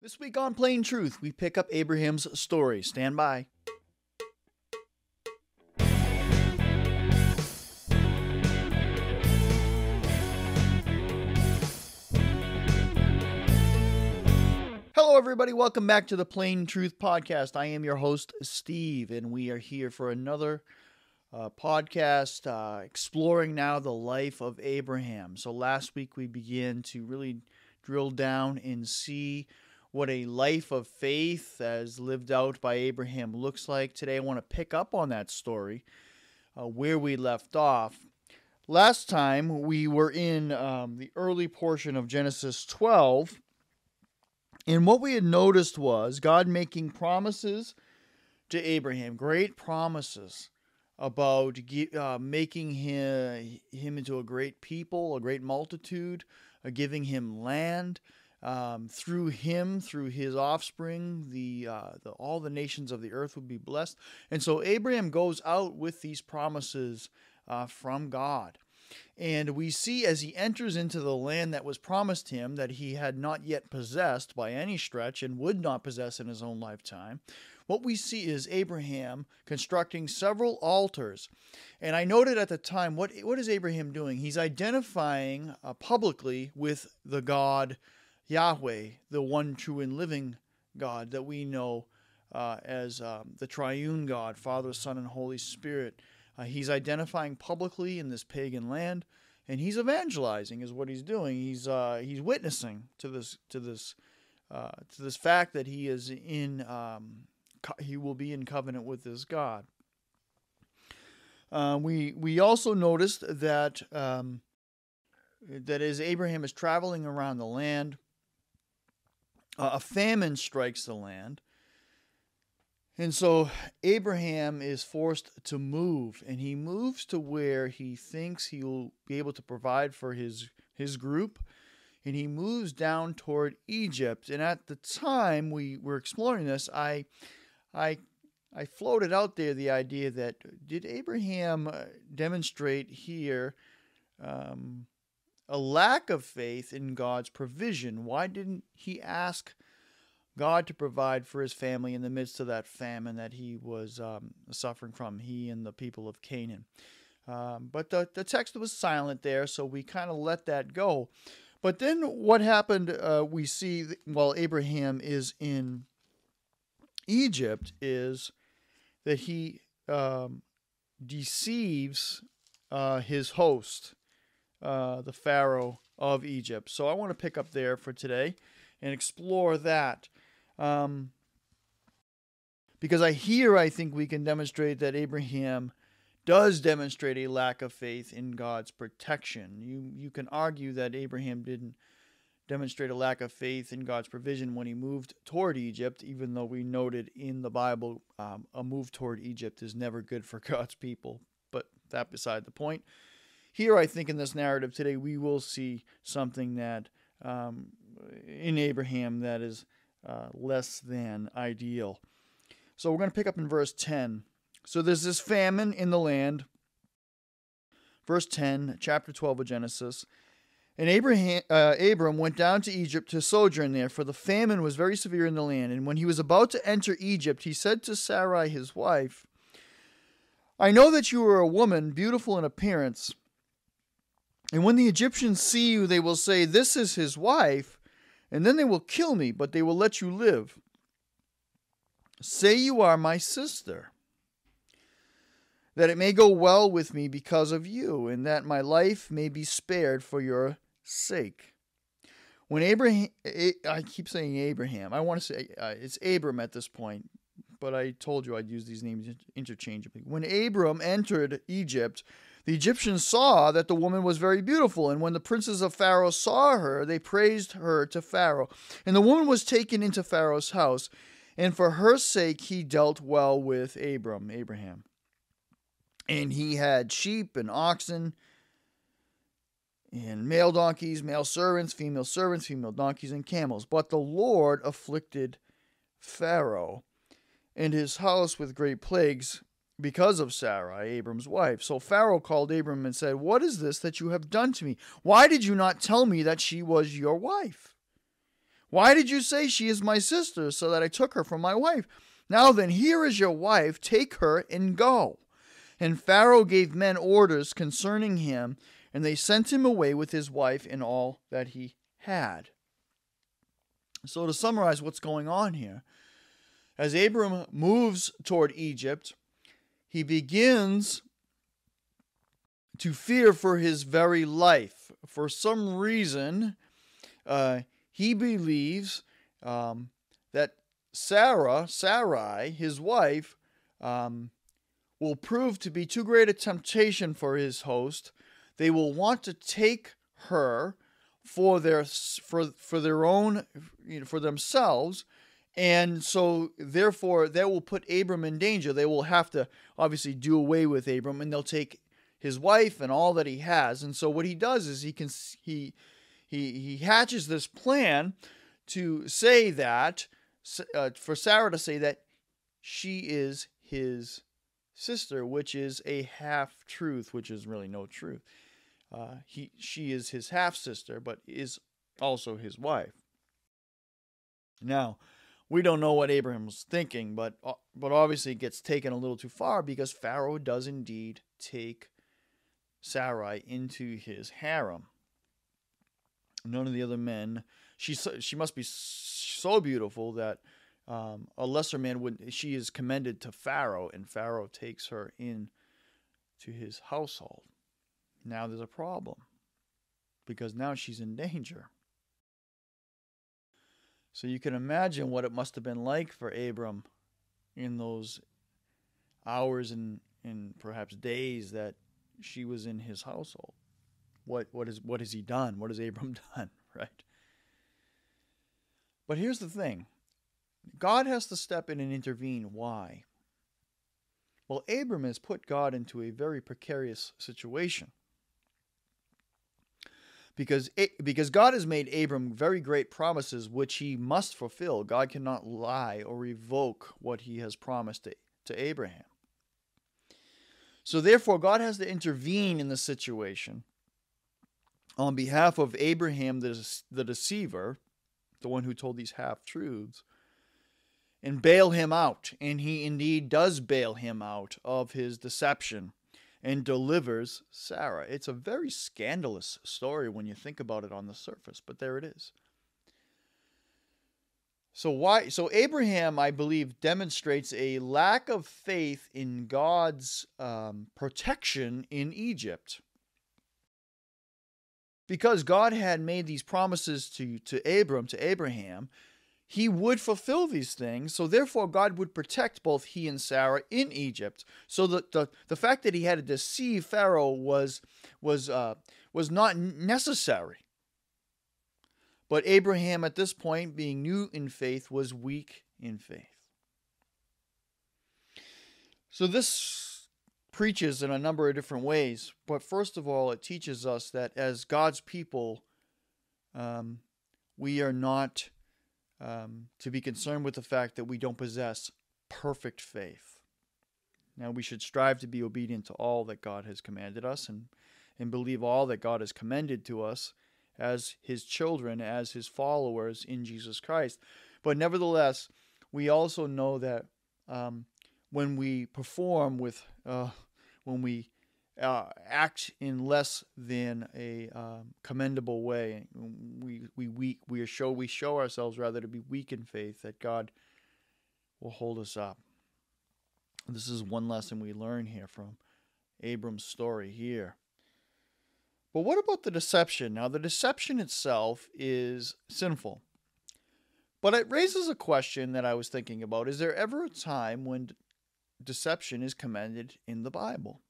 This week on Plain Truth, we pick up Abraham's story. Stand by. Hello, everybody. Welcome back to the Plain Truth Podcast. I am your host, Steve, and we are here for another podcast exploring now the life of Abraham. So last week we began to really drill down and see what a life of faith as lived out by Abraham looks like. Today I want to pick up on that story where we left off. Last time we were in the early portion of Genesis 12, and what we had noticed was God making promises to Abraham, great promises about making him into a great people, a great multitude, giving him land. Through him, through his offspring, all the nations of the earth would be blessed. And so Abraham goes out with these promises from God. And we see as he enters into the land that was promised him, that he had not yet possessed by any stretch and would not possess in his own lifetime, what we see is Abraham constructing several altars. And I noted at the time, what is Abraham doing? He's identifying publicly with the God Yahweh, the one true and living God that we know as the triune God, Father, Son, and Holy Spirit. He's identifying publicly in this pagan land, and he's evangelizing is what he's doing. He's witnessing to this fact that he is he will be in covenant with this God. We also noticed that as Abraham is traveling around the land, a famine strikes the land. And so Abraham is forced to move, and he moves to where he thinks he will be able to provide for his group, and he moves down toward Egypt. And at the time we were exploring this, I floated out there the idea that did Abraham demonstrate here a lack of faith in God's provision? Why didn't he ask God to provide for his family in the midst of that famine that he was suffering from, he and the people of Canaan? But the text was silent there, so we kind of let that go. But then what happened, we see while Abraham is in Egypt, is that he deceives his host, the Pharaoh of Egypt. So I want to pick up there for today and explore that. Because I think we can demonstrate that Abraham does demonstrate a lack of faith in God's protection. You can argue that Abraham didn't demonstrate a lack of faith in God's provision when he moved toward Egypt, even though we noted in the Bible a move toward Egypt is never good for God's people. But that beside the point. Here, I think in this narrative today, we will see something that in Abraham that is less than ideal. So we're going to pick up in verse 10. So there's this famine in the land. Verse 10, chapter 12 of Genesis. And Abram went down to Egypt to sojourn there, for the famine was very severe in the land. And when he was about to enter Egypt, he said to Sarai his wife, I know that you are a woman beautiful in appearance, and when the Egyptians see you, they will say, this is his wife, and then they will kill me, but they will let you live. Say you are my sister, that it may go well with me because of you, and that my life may be spared for your sake. When Abraham, I keep saying Abraham, I want to say it's Abram at this point, but I told you I'd use these names interchangeably. When Abram entered Egypt, the Egyptians saw that the woman was very beautiful, and when the princes of Pharaoh saw her, they praised her to Pharaoh. And the woman was taken into Pharaoh's house, and for her sake he dealt well with Abraham. And he had sheep and oxen, and male donkeys, male servants, female donkeys, and camels. But the Lord afflicted Pharaoh and his house with great plagues because of Sarai, Abram's wife. So Pharaoh called Abram and said, what is this that you have done to me? Why did you not tell me that she was your wife? Why did you say she is my sister, so that I took her for my wife? Now then, here is your wife. Take her and go. And Pharaoh gave men orders concerning him, and they sent him away with his wife and all that he had. So to summarize what's going on here, as Abram moves toward Egypt, he begins to fear for his very life. For some reason, he believes that Sarai, his wife, will prove to be too great a temptation for his host. They will want to take her for their own, for themselves, and so therefore that will put Abram in danger. They will have to obviously do away with Abram, and they'll take his wife and all that he has. And so what he does is he hatches this plan to say that for Sarah to say that she is his sister, which is a half-truth, which is really no truth. She is his half-sister, but is also his wife. Now, we don't know what Abraham was thinking, but obviously it gets taken a little too far, because Pharaoh does indeed take Sarai into his harem. None of the other men. She must be so beautiful that a lesser man would. She is commended to Pharaoh, and Pharaoh takes her in to his household. Now there's a problem, because now she's in danger. So you can imagine what it must have been like for Abram in those hours and perhaps days that she was in his household. What has he done? What has Abram done? Right? But here's the thing. God has to step in and intervene. Why? Well, Abram has put God into a very precarious situation. Because God has made Abram very great promises which he must fulfill. God cannot lie or revoke what he has promised to Abraham. So therefore, God has to intervene in the situation on behalf of Abraham, the deceiver, the one who told these half-truths, and bail him out. And he indeed does bail him out of his deception and delivers Sarah. It's a very scandalous story when you think about it on the surface, but there it is. So Abraham, I believe, demonstrates a lack of faith in God's protection in Egypt. Because God had made these promises to Abraham, he would fulfill these things. So therefore, God would protect both he and Sarah in Egypt. So the fact that he had to deceive Pharaoh was not necessary. But Abraham, at this point, being new in faith, was weak in faith. So this preaches in a number of different ways. But first of all, it teaches us that as God's people, we are not to be concerned with the fact that we don't possess perfect faith. Now, we should strive to be obedient to all that God has commanded us and believe all that God has commended to us as his children, as his followers in Jesus Christ. But nevertheless, we also know that when we perform when we act in less than a commendable way, we show ourselves rather to be weak in faith, that God will hold us up. This is one lesson we learn here from Abram's story here. But what about the deception? Now, the deception itself is sinful. But it raises a question that I was thinking about. Is there ever a time when deception is commended in the Bible?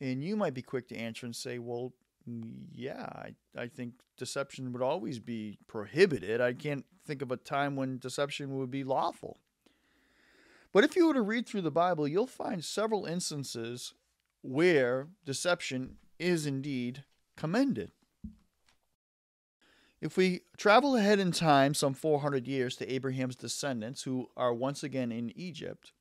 And you might be quick to answer and say, well, yeah, I think deception would always be prohibited. I can't think of a time when deception would be lawful. But if you were to read through the Bible, you'll find several instances where deception is indeed commended. If we travel ahead in time some 400 years to Abraham's descendants, who are once again in Egypt,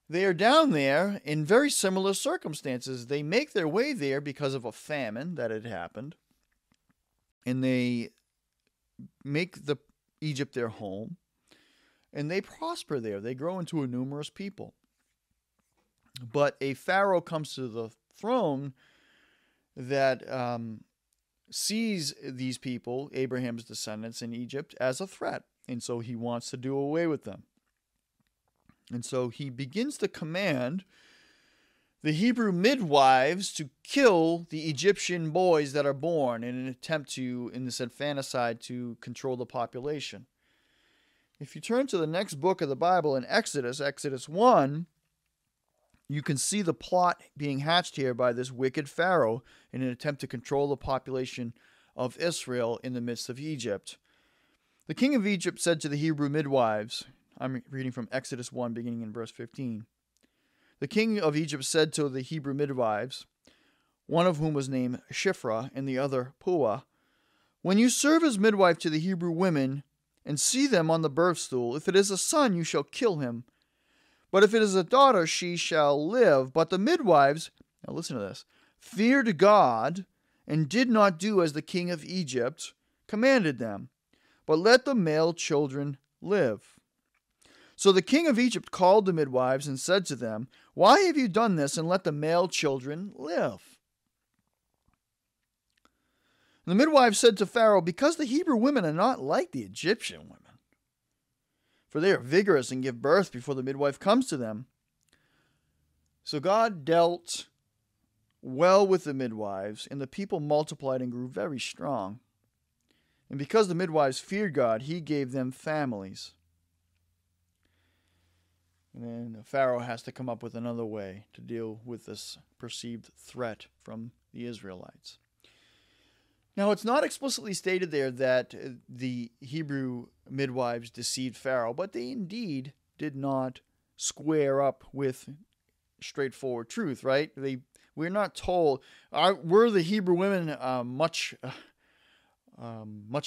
they are down there in very similar circumstances. They make their way there because of a famine that had happened, and they make Egypt their home, and they prosper there. They grow into a numerous people. But a Pharaoh comes to the throne that sees these people, Abraham's descendants in Egypt, as a threat. And so he wants to do away with them. And so he begins to command the Hebrew midwives to kill the Egyptian boys that are born in an attempt to, in this infanticide, to control the population. If you turn to the next book of the Bible in Exodus 1, you can see the plot being hatched here by this wicked Pharaoh in an attempt to control the population of Israel in the midst of Egypt. The king of Egypt said to the Hebrew midwives, I'm reading from Exodus 1, beginning in verse 15. The king of Egypt said to the Hebrew midwives, one of whom was named Shiphrah and the other Puah, when you serve as midwife to the Hebrew women and see them on the birth stool, if it is a son, you shall kill him. But if it is a daughter, she shall live. But the midwives, now listen to this, feared God and did not do as the king of Egypt commanded them, but let the male children live. So the king of Egypt called the midwives and said to them, why have you done this and let the male children live? And the midwives said to Pharaoh, because the Hebrew women are not like the Egyptian women, for they are vigorous and give birth before the midwife comes to them. So God dealt well with the midwives, and the people multiplied and grew very strong. And because the midwives feared God, he gave them families. And then Pharaoh has to come up with another way to deal with this perceived threat from the Israelites. Now, it's not explicitly stated there that the Hebrew midwives deceived Pharaoh, but they indeed did not square up with straightforward truth, right? We're not told. Were the Hebrew women much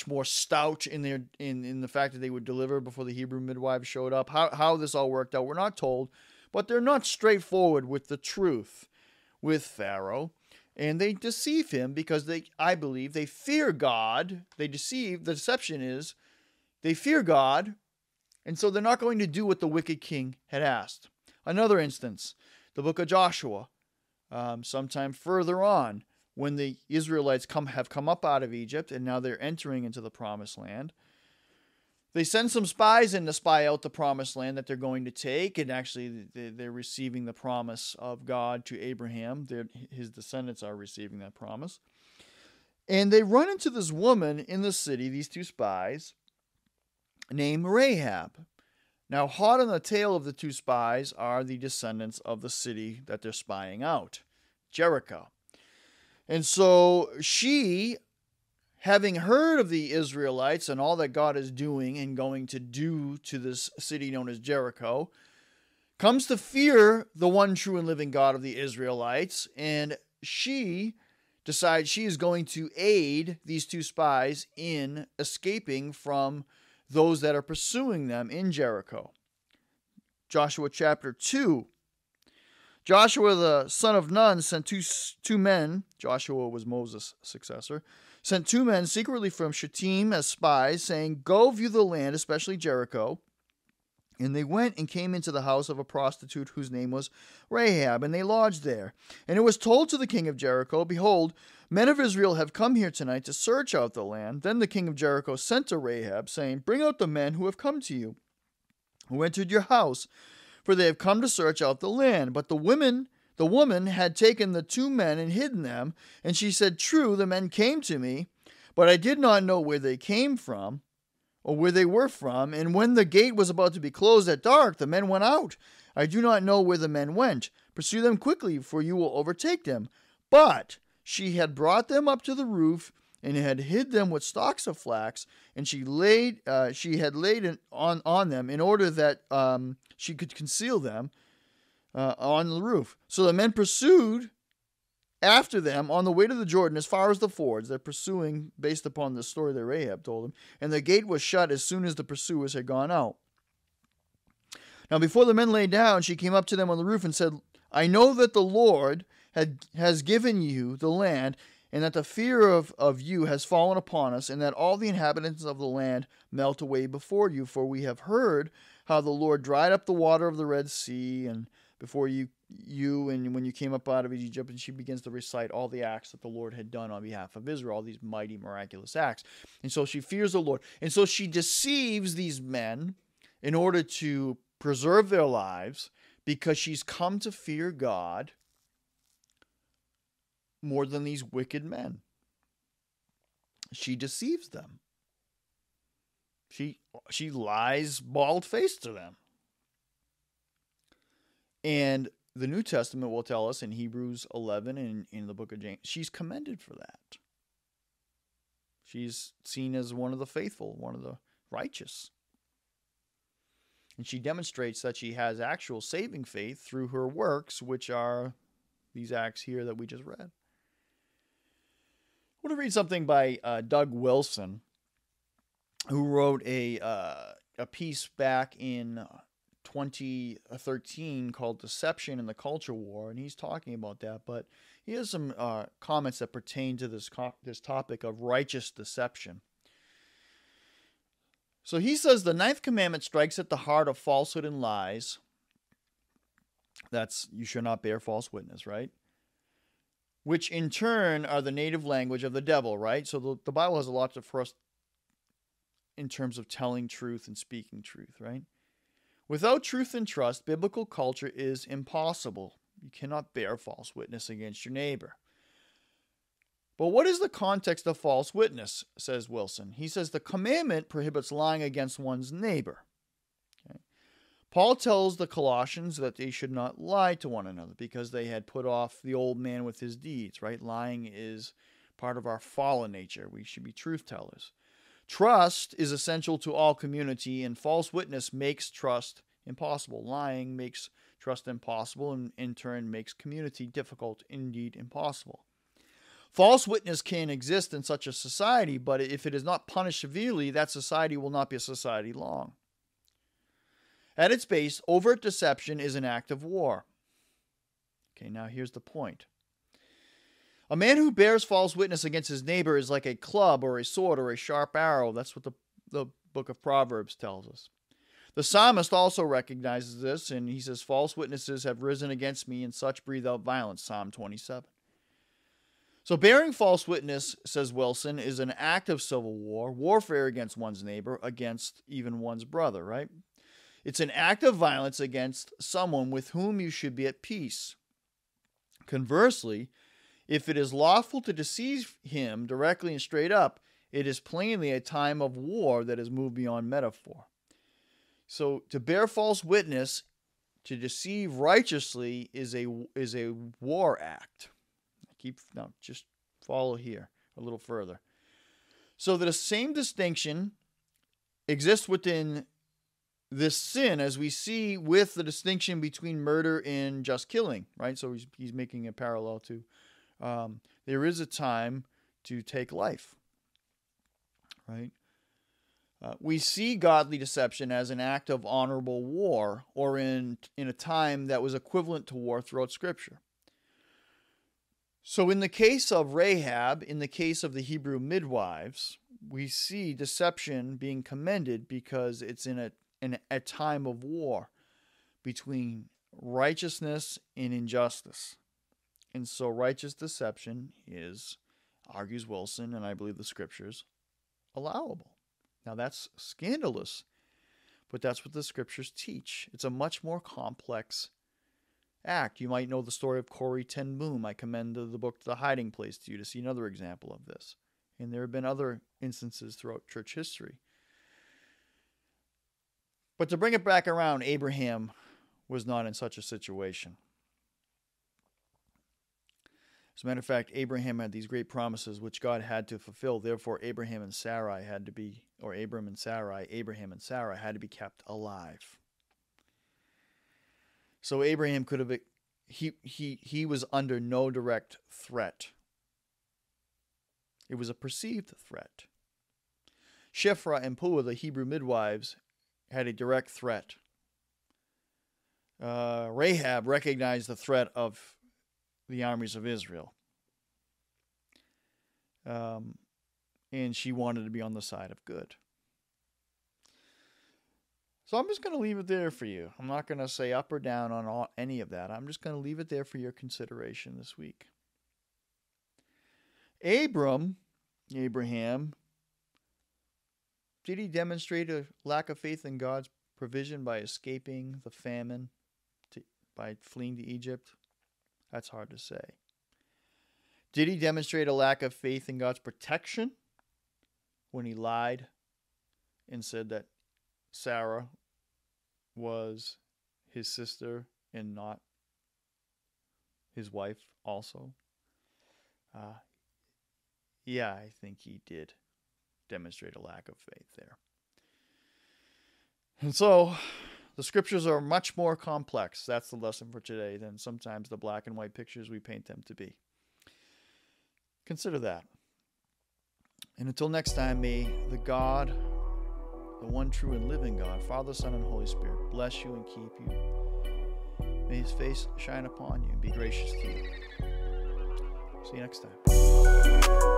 more stout in the fact that they would deliver before the Hebrew midwives showed up? How this all worked out, we're not told, but they're not straightforward with the truth with Pharaoh. And they deceive him because I believe they fear God. The deception is they fear God, and so they're not going to do what the wicked king had asked. Another instance, the book of Joshua, sometime further on, when the Israelites have come up out of Egypt, and now they're entering into the promised land. They send some spies in to spy out the promised land that they're going to take, and actually they're receiving the promise of God to Abraham. His descendants are receiving that promise. And they run into this woman in the city, these two spies, named Rahab. Now, hot on the tail of the two spies are the descendants of the city that they're spying out, Jericho. And so she, having heard of the Israelites and all that God is doing and going to do to this city known as Jericho, comes to fear the one true and living God of the Israelites, and she decides she is going to aid these two spies in escaping from those that are pursuing them in Jericho. Joshua chapter 2. Joshua the son of Nun sent two men, Joshua was Moses' successor, sent two men secretly from Shittim as spies, saying, go view the land, especially Jericho. And they went and came into the house of a prostitute whose name was Rahab, and they lodged there. And it was told to the king of Jericho, behold, men of Israel have come here tonight to search out the land. Then the king of Jericho sent to Rahab, saying, bring out the men who have come to you, who entered your house, for they have come to search out the land. But the woman had taken the two men and hidden them, and she said, true, the men came to me, but I did not know where they came from, or where they were from. And when the gate was about to be closed at dark, the men went out. I do not know where the men went. Pursue them quickly, for you will overtake them. But she had brought them up to the roof, and had hid them with stalks of flax, and she had laid on them in order that she could conceal them on the roof. So the men pursued after them on the way to the Jordan as far as the fords. They're pursuing based upon the story that Rahab told them. And the gate was shut as soon as the pursuers had gone out. Now before the men lay down, she came up to them on the roof and said, I know that the Lord has given you the land, and that the fear of you has fallen upon us, and that all the inhabitants of the land melt away before you. For we have heard how the Lord dried up the water of the Red Sea, and before you and when you came up out of Egypt. And she begins to recite all the acts that the Lord had done on behalf of Israel, all these mighty, miraculous acts. And so she fears the Lord. And so she deceives these men in order to preserve their lives, because she's come to fear God more than these wicked men. She deceives them. She lies bald-faced to them. And the New Testament will tell us in Hebrews 11 and in the book of James, she's commended for that. She's seen as one of the faithful, one of the righteous. And she demonstrates that she has actual saving faith through her works, which are these acts here that we just read. I want to read something by Doug Wilson, who wrote a piece back in 2013 called Deception and the Culture War, and he's talking about that, but he has some comments that pertain to this topic of righteous deception. So he says the 9th commandment strikes at the heart of falsehood and lies. That's, you shall not bear false witness, right? Which in turn are the native language of the devil, right? So the Bible has a lot for us in terms of telling truth and speaking truth, right? Without truth and trust, biblical culture is impossible. You cannot bear false witness against your neighbor. But what is the context of false witness, says Wilson? He says the commandment prohibits lying against one's neighbor. Okay. Paul tells the Colossians that they should not lie to one another because they had put off the old man with his deeds, right? Lying is part of our fallen nature. We should be truth tellers. Trust is essential to all community, and false witness makes trust impossible. Lying makes trust impossible, and in turn makes community difficult, indeed impossible. False witness can exist in such a society, but if it is not punished severely, that society will not be a society long. At its base, overt deception is an act of war. Okay, now here's the point. A man who bears false witness against his neighbor is like a club or a sword or a sharp arrow. That's what the book of Proverbs tells us. The psalmist also recognizes this, and he says, false witnesses have risen against me, and such breathe out violence, Psalm 27. So bearing false witness, says Wilson, is an act of civil war, warfare against one's neighbor, against even one's brother, right? It's an act of violence against someone with whom you should be at peace. Conversely, if it is lawful to deceive him directly and straight up, it is plainly a time of war that has moved beyond metaphor. So to bear false witness, to deceive righteously, is a war act. Now just follow here a little further. So that the same distinction exists within this sin as we see with the distinction between murder and just killing, right? So he's making a parallel to there is a time to take life, right? We see godly deception as an act of honorable war, or in a time that was equivalent to war throughout Scripture. So in the case of Rahab, in the case of the Hebrew midwives, we see deception being commended because it's in a time of war between righteousness and injustice. And so righteous deception is, argues Wilson, and I believe the Scriptures, allowable. Now that's scandalous, but that's what the Scriptures teach. It's a much more complex act. You might know the story of Corrie ten Boom. I commend the book The Hiding Place to you to see another example of this. And there have been other instances throughout church history. But to bring it back around, Abraham was not in such a situation. As a matter of fact, Abraham had these great promises which God had to fulfill. Therefore, Abraham and Sarai had to be kept alive. So Abraham could have, he was under no direct threat. It was a perceived threat. Shiphrah and Puah, the Hebrew midwives, had a direct threat. Rahab recognized the threat of the armies of Israel. and she wanted to be on the side of good. So I'm just going to leave it there for you. I'm not going to say up or down on any of that. I'm just going to leave it there for your consideration this week. Abraham, did he demonstrate a lack of faith in God's provision by escaping the famine, by fleeing to Egypt? That's hard to say. Did he demonstrate a lack of faith in God's protection when he lied and said that Sarah was his sister and not his wife also? Yeah, I think he did demonstrate a lack of faith there. And so the scriptures are much more complex. That's the lesson for today than sometimes the black and white pictures we paint them to be. Consider that. And until next time, may the God, the one true and living God, Father, Son, and Holy Spirit, bless you and keep you. May his face shine upon you and be gracious to you. See you next time.